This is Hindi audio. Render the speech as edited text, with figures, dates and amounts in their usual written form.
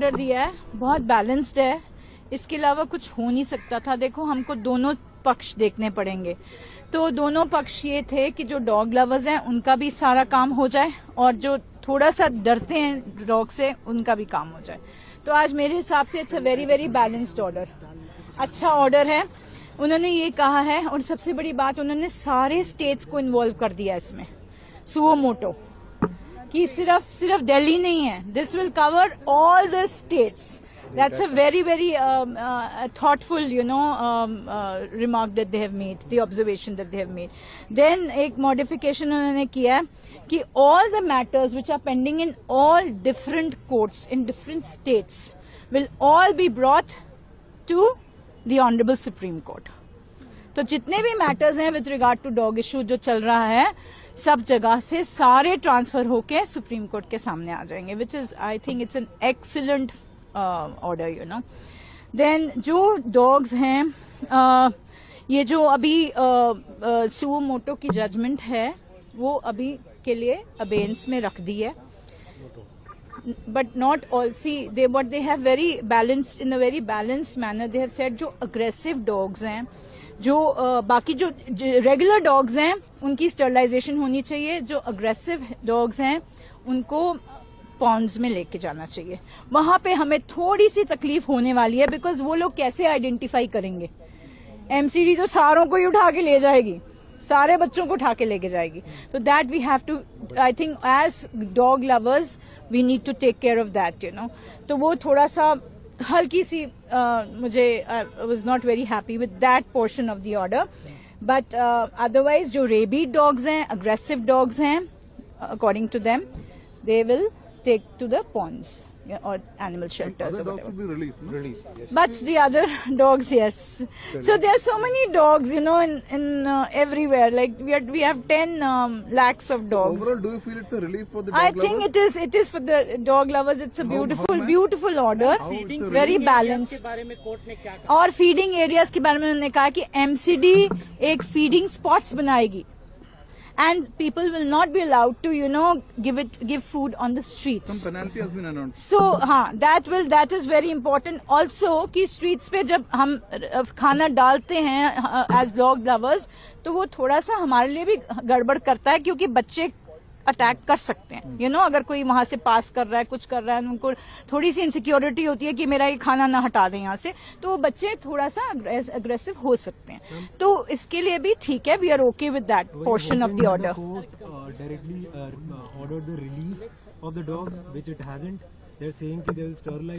ऑर्डर दिया है, बहुत बैलेंस्ड है, इसके अलावा कुछ हो नहीं सकता था। देखो हमको दोनों पक्ष देखने पड़ेंगे, तो दोनों पक्ष ये थे कि जो डॉग लवर्स हैं उनका भी सारा काम हो जाए और जो थोड़ा सा डरते हैं डॉग से उनका भी काम हो जाए। तो आज मेरे हिसाब से it's a very very balanced order, अच्छा ऑर्डर है। उन्होंने ये कहा है और सबसे बड़ी बात उन्होंने सारे स्टेट्स को इन्वॉल्व कर दिया इसमें, सुओ मोटो कि सिर्फ दिल्ली नहीं है, this will cover all the states. That's a very very thoughtful, remark that they have made, the observation that they have made. Then एक modification उन्होंने किया है कि all the matters which are pending in all different courts in different states will all be brought to the Honorable Supreme Court. तो जितने भी मैटर्स हैं with regard to dog issue जो चल रहा है, सब जगह से सारे ट्रांसफर होके सुप्रीम कोर्ट के सामने आ जाएंगे, which is I think it's an excellent order, then जो डॉग्स हैं, ये जो अभी सुओ मोटो की जजमेंट है वो अभी के लिए अबेंस में रख दी है, but not all. See, they have very balanced, in a very balanced manner they have said जो aggressive dogs हैं, जो बाकी जो रेगुलर डॉग्स हैं उनकी स्टरलाइजेशन होनी चाहिए, जो अग्रेसिव डॉग्स हैं उनको पॉन्ड्स में लेके जाना चाहिए। वहां पे हमें थोड़ी सी तकलीफ होने वाली है, बिकॉज वो लोग कैसे आइडेंटिफाई करेंगे। एमसीडी तो सारों को ही उठा के ले जाएगी, सारे बच्चों को उठा के लेके जाएगी, तो that we have to, I think as dog lovers we need to take care of that, तो वो थोड़ा सा हल्की सी मुझे was not very happy with that portion of the order, but otherwise जो रेबीड डॉग्स हैं, अग्रेसिव डॉग्स हैं, according to them they will take to the ponds or animal shelters or whatever. Dogs will be released, no? But the other dogs, yes. So there are so many dogs, in everywhere. Like we have 10 lakhs of dogs. Overall, do you feel it's a relief for the dog I lovers? think it is for the dog lovers. It's a beautiful order, very balanced. के बारे में कोर्ट ने क्या कहा? और फीडिंग एरियाज के बारे में उन्होंने कहा कि एमसीडी एक फीडिंग स्पॉट्स बनाएगी, and people will not be allowed to give food on the streets. Some penalty has been announced. So that is very important also कि streets पे जब हम खाना डालते हैं as dog lovers, तो वो थोड़ा सा हमारे लिए भी गड़बड़ करता है, क्योंकि बच्चे अटैक कर सकते हैं, अगर कोई वहां से पास कर रहा है, कुछ कर रहा है, उनको थोड़ी सी इनसिक्योरिटी होती है कि मेरा ये खाना ना हटा दें यहाँ से, तो वो बच्चे थोड़ा सा अग्रेसिव हो सकते हैं। तो इसके लिए भी ठीक है, we are okay with that portion of the order. Directly ordered the release of the dogs, which it hasn't. They're saying that they will sterilize